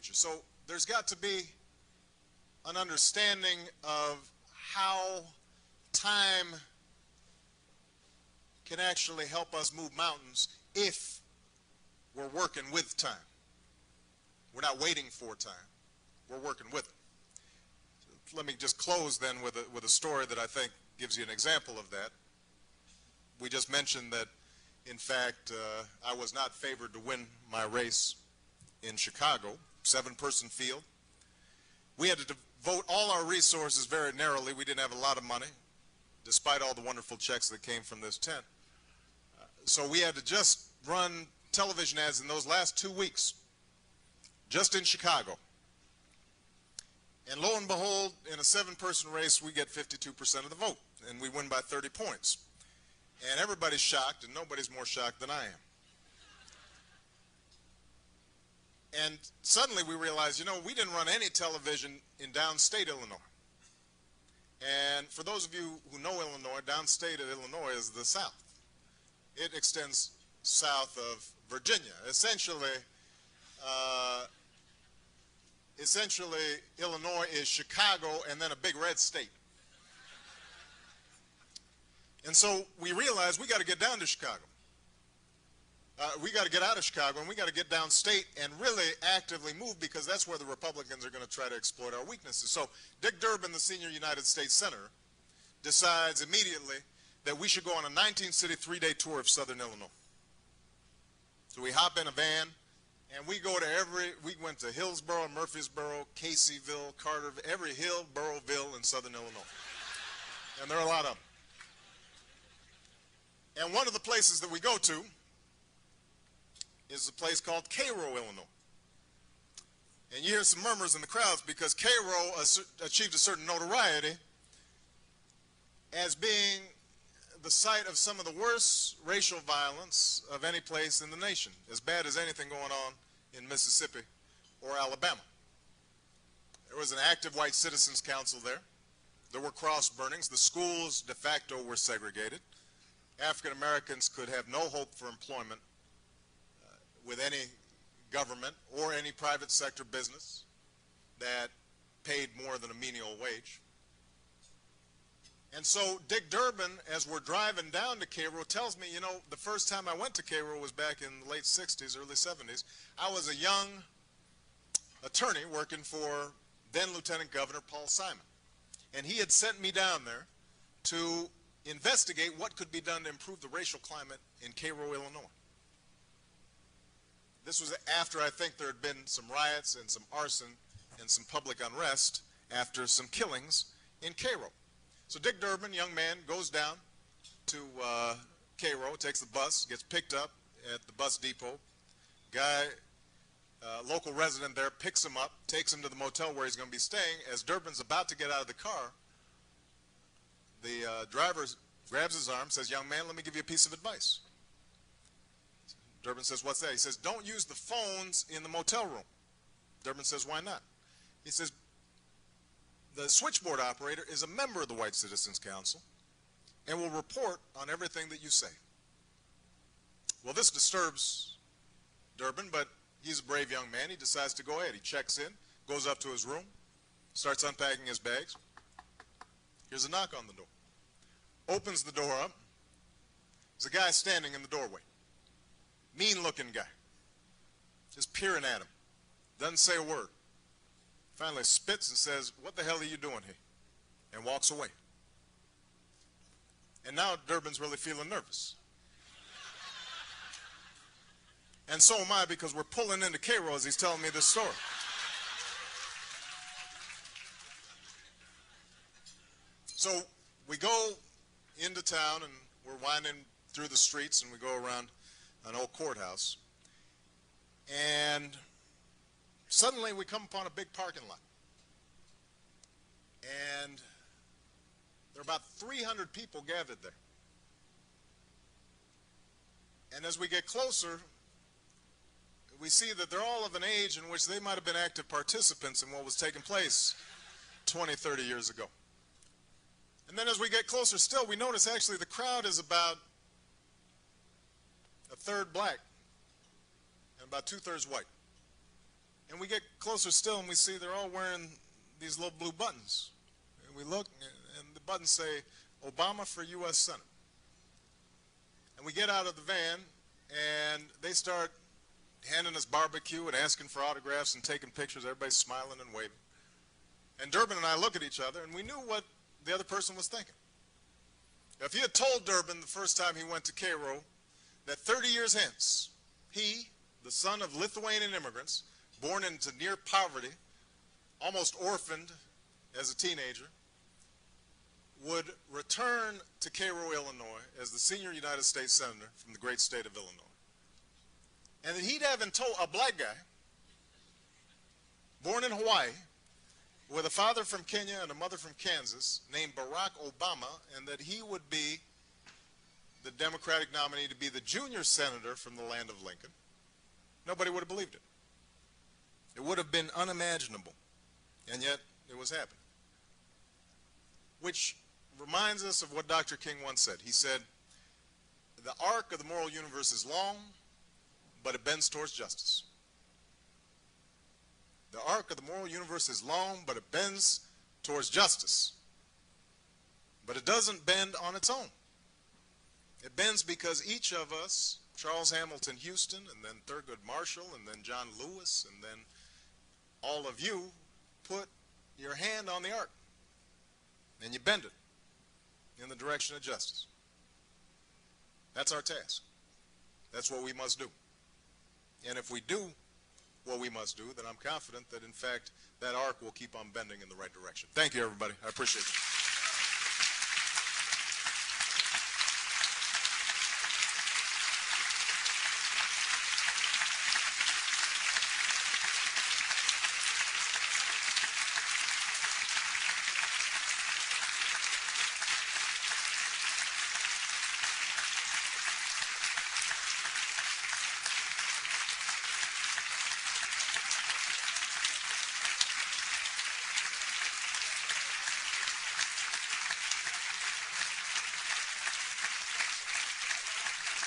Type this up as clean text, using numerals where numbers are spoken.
future. So there's got to be an understanding of how time can actually help us move mountains if we're working with time. We're not waiting for time. We're working with it. So let me just close then with a story that I think gives you an example of that. We just mentioned that, in fact, I was not favored to win my race in Chicago, 7-person field. We had to devote all our resources very narrowly. We didn't have a lot of money, despite all the wonderful checks that came from this tent. So we had to just run television ads in those last 2 weeks, just in Chicago. And lo and behold, in a 7-person race, we get 52% of the vote, and we win by 30 points. And everybody's shocked, and nobody's more shocked than I am. And suddenly we realized, you know, we didn't run any television in downstate Illinois. And for those of you who know Illinois, downstate of Illinois is the South. It extends south of Virginia. Essentially, Illinois is Chicago and then a big red state. And so we realized we got to get down to Chicago. We got to get out of Chicago and we got to get downstate and really actively move, because that's where the Republicans are going to try to exploit our weaknesses. So Dick Durbin, the senior United States Senator, decides immediately that we should go on a 19-city, 3-day tour of southern Illinois. So we hop in a van and we go to we went to Hillsborough, Murfreesboro, Caseyville, Carterville, every hill, boroughville in southern Illinois. And there are a lot of them. And one of the places that we go to is a place called Cairo, Illinois. And you hear some murmurs in the crowds because Cairo achieved a certain notoriety as being the site of some of the worst racial violence of any place in the nation, as bad as anything going on in Mississippi or Alabama. There was an active white citizens council there. There were cross burnings. The schools de facto were segregated. African Americans could have no hope for employment with any government or any private sector business that paid more than a menial wage. And so Dick Durbin, as we're driving down to Cairo, tells me, you know, the first time I went to Cairo was back in the late 60s, early 70s. I was a young attorney working for then Lieutenant Governor Paul Simon. And he had sent me down there to investigate what could be done to improve the racial climate in Cairo, Illinois. This was after I think there had been some riots and some arson and some public unrest after some killings in Cairo. So Dick Durbin, young man, goes down to Cairo, takes the bus, gets picked up at the bus depot. Guy, local resident there, picks him up, takes him to the motel where he's going to be staying. As Durbin's about to get out of the car, the driver grabs his arm, says, "Young man, let me give you a piece of advice." Durbin says, "What's that?" He says, "Don't use the phones in the motel room." Durbin says, "Why not?" He says, "The switchboard operator is a member of the White Citizens Council and will report on everything that you say." Well, this disturbs Durbin, but he's a brave young man. He decides to go ahead. He checks in, goes up to his room, starts unpacking his bags. Here's a knock on the door. Opens the door up. There's a guy standing in the doorway. Mean-looking guy. Just peering at him. Doesn't say a word. Finally spits and says, "What the hell are you doing here?" And walks away. And now Durbin's really feeling nervous. And so am I, because we're pulling into Cairo as he's telling me this story. So we go into town and we're winding through the streets and we go around an old courthouse. And suddenly we come upon a big parking lot. And there are about 300 people gathered there. And as we get closer, we see that they're all of an age in which they might have been active participants in what was taking place 20, 30 years ago. And then as we get closer still, we notice actually the crowd is about a third black and about 2/3 white. And we get closer still and we see they're all wearing these little blue buttons. And we look and the buttons say, Obama for U.S. Senate. And we get out of the van and they start handing us barbecue and asking for autographs and taking pictures. Everybody's smiling and waving. And Durbin and I look at each other and we knew what the other person was thinking. If he had told Durbin the first time he went to Cairo that 30 years hence, he, the son of Lithuanian immigrants, born into near poverty, almost orphaned as a teenager, would return to Cairo, Illinois as the senior United States Senator from the great state of Illinois. And that he'd have told a black guy, born in Hawaii, with a father from Kenya and a mother from Kansas, named Barack Obama, and that he would be the Democratic nominee to be the junior senator from the land of Lincoln, nobody would have believed it. It would have been unimaginable, and yet it was happening. Which reminds us of what Dr. King once said. He said, the arc of the moral universe is long, but it bends towards justice. The arc of the moral universe is long, but it bends towards justice. But it doesn't bend on its own. It bends because each of us, Charles Hamilton Houston, and then Thurgood Marshall, and then John Lewis, and then all of you, put your hand on the arc. And you bend it in the direction of justice. That's our task. That's what we must do. And if we do what we must do, then I'm confident that, in fact, that arc will keep on bending in the right direction. Thank you, everybody. I appreciate it.